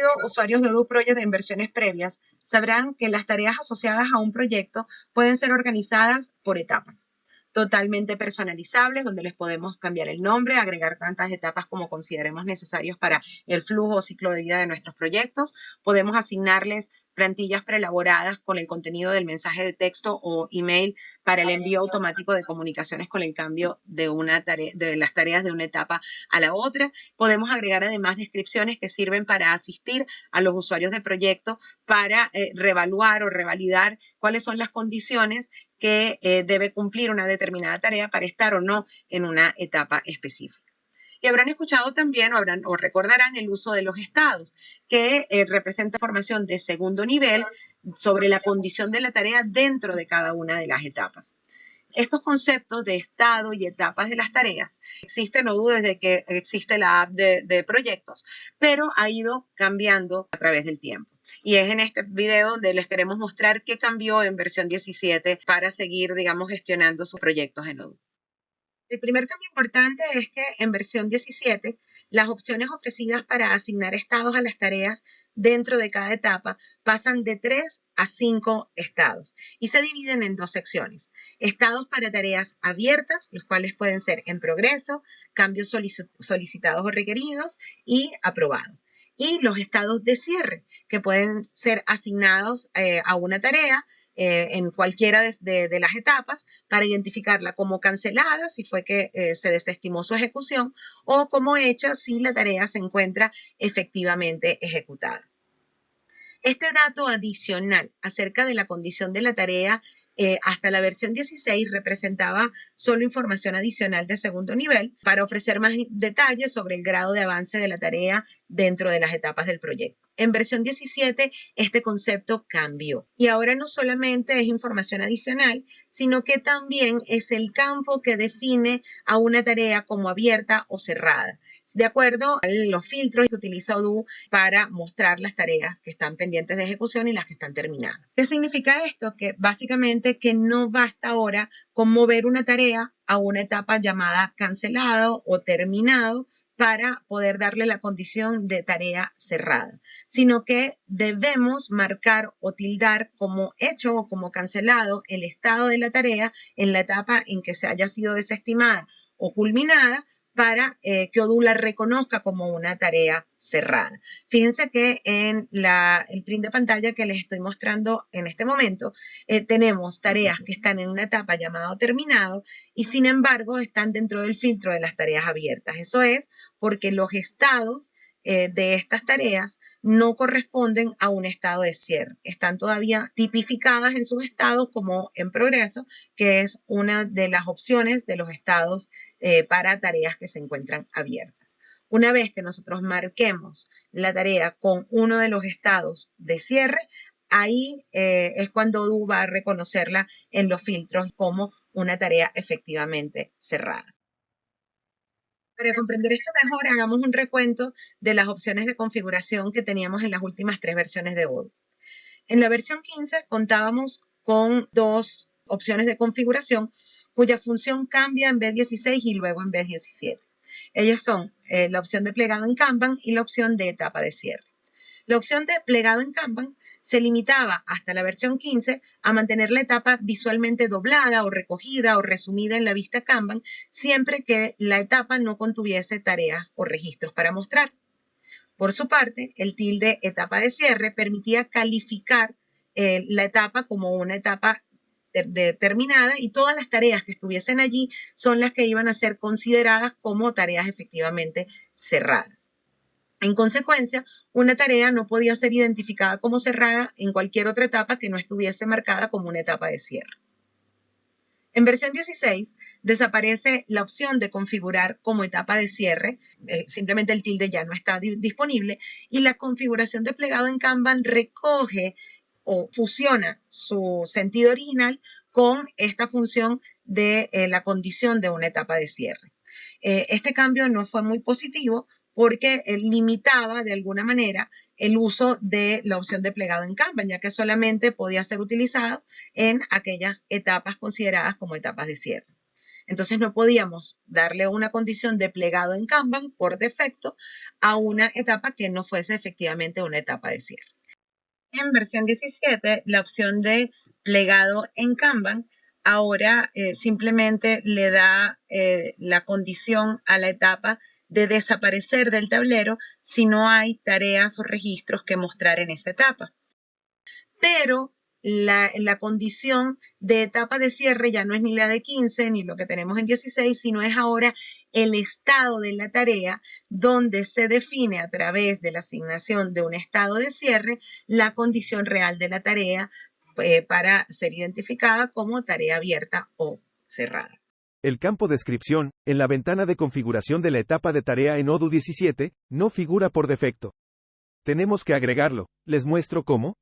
sido usuarios de Odoo Project en versiones previas, sabrán que las tareas asociadas a un proyecto pueden ser organizadas por etapas, totalmente personalizables, donde les podemos cambiar el nombre, agregar tantas etapas como consideremos necesarios para el flujo o ciclo de vida de nuestros proyectos. Podemos asignarles plantillas preelaboradas con el contenido del mensaje de texto o email para el envío automático de comunicaciones con el cambio de las tareas de una etapa a la otra. Podemos agregar además descripciones que sirven para asistir a los usuarios de proyecto para reevaluar o revalidar cuáles son las condiciones que debe cumplir una determinada tarea para estar o no en una etapa específica. Y habrán escuchado también o recordarán el uso de los estados, que representa información de segundo nivel sobre la condición de la tarea dentro de cada una de las etapas. Estos conceptos de estado y etapas de las tareas existen, no dudes desde que existe la app de proyectos, pero ha ido cambiando a través del tiempo. Y es en este video donde les queremos mostrar qué cambió en versión 17 para seguir, digamos, gestionando sus proyectos en Odoo. El primer cambio importante es que en versión 17, las opciones ofrecidas para asignar estados a las tareas dentro de cada etapa pasan de 3 a 5 estados y se dividen en dos secciones. Estados para tareas abiertas, los cuales pueden ser en progreso, cambios solicitados o requeridos y aprobados. Y los estados de cierre, que pueden ser asignados a una tarea en cualquiera de las etapas para identificarla como cancelada si fue que se desestimó su ejecución o como hecha si la tarea se encuentra efectivamente ejecutada. Este dato adicional acerca de la condición de la tarea hasta la versión 16 representaba solo información adicional de segundo nivel para ofrecer más detalles sobre el grado de avance de la tarea dentro de las etapas del proyecto. En versión 17 este concepto cambió y ahora no solamente es información adicional, sino que también es el campo que define a una tarea como abierta o cerrada, de acuerdo a los filtros que utiliza Odoo para mostrar las tareas que están pendientes de ejecución y las que están terminadas. ¿Qué significa esto? Que básicamente que no basta ahora con mover una tarea a una etapa llamada cancelado o terminado para poder darle la condición de tarea cerrada, sino que debemos marcar o tildar como hecho o como cancelado el estado de la tarea en la etapa en que se haya sido desestimada o culminada para que Odoo la reconozca como una tarea cerrada. Fíjense que en el print de pantalla que les estoy mostrando en este momento, tenemos tareas que están en una etapa llamada terminado y sin embargo están dentro del filtro de las tareas abiertas. Eso es porque los estados de estas tareas no corresponden a un estado de cierre. Están todavía tipificadas en sus estados como en progreso, que es una de las opciones de los estados para tareas que se encuentran abiertas. Una vez que nosotros marquemos la tarea con uno de los estados de cierre, ahí es cuando Odoo va a reconocerla en los filtros como una tarea efectivamente cerrada. Para comprender esto mejor, hagamos un recuento de las opciones de configuración que teníamos en las últimas 3 versiones de Odoo. En la versión 15 contábamos con 2 opciones de configuración cuya función cambia en B16 y luego en B17. Ellas son la opción de plegado en Kanban y la opción de etapa de cierre. La opción de plegado en Kanban se limitaba hasta la versión 15 a mantener la etapa visualmente doblada o recogida o resumida en la vista Kanban siempre que la etapa no contuviese tareas o registros para mostrar. Por su parte, el tilde etapa de cierre permitía calificar la etapa como una etapa determinada y todas las tareas que estuviesen allí son las que iban a ser consideradas como tareas efectivamente cerradas. En consecuencia, una tarea no podía ser identificada como cerrada en cualquier otra etapa que no estuviese marcada como una etapa de cierre. En versión 16 desaparece la opción de configurar como etapa de cierre, simplemente el tilde ya no está disponible y la configuración de plegado en Kanban recoge o fusiona su sentido original con esta función de la condición de una etapa de cierre. Este cambio no fue muy positivo porque limitaba de alguna manera el uso de la opción de plegado en Kanban, ya que solamente podía ser utilizado en aquellas etapas consideradas como etapas de cierre. Entonces no podíamos darle una condición de plegado en Kanban por defecto a una etapa que no fuese efectivamente una etapa de cierre. En versión 17, la opción de plegado en Kanban ahora simplemente le da la condición a la etapa de desaparecer del tablero si no hay tareas o registros que mostrar en esa etapa. Pero la condición de etapa de cierre ya no es ni la de 15 ni lo que tenemos en 16, sino es ahora el estado de la tarea donde se define a través de la asignación de un estado de cierre la condición real de la tarea para ser identificada como tarea abierta o cerrada. El campo descripción, en la ventana de configuración de la etapa de tarea en Odoo 17, no figura por defecto. Tenemos que agregarlo. Les muestro cómo.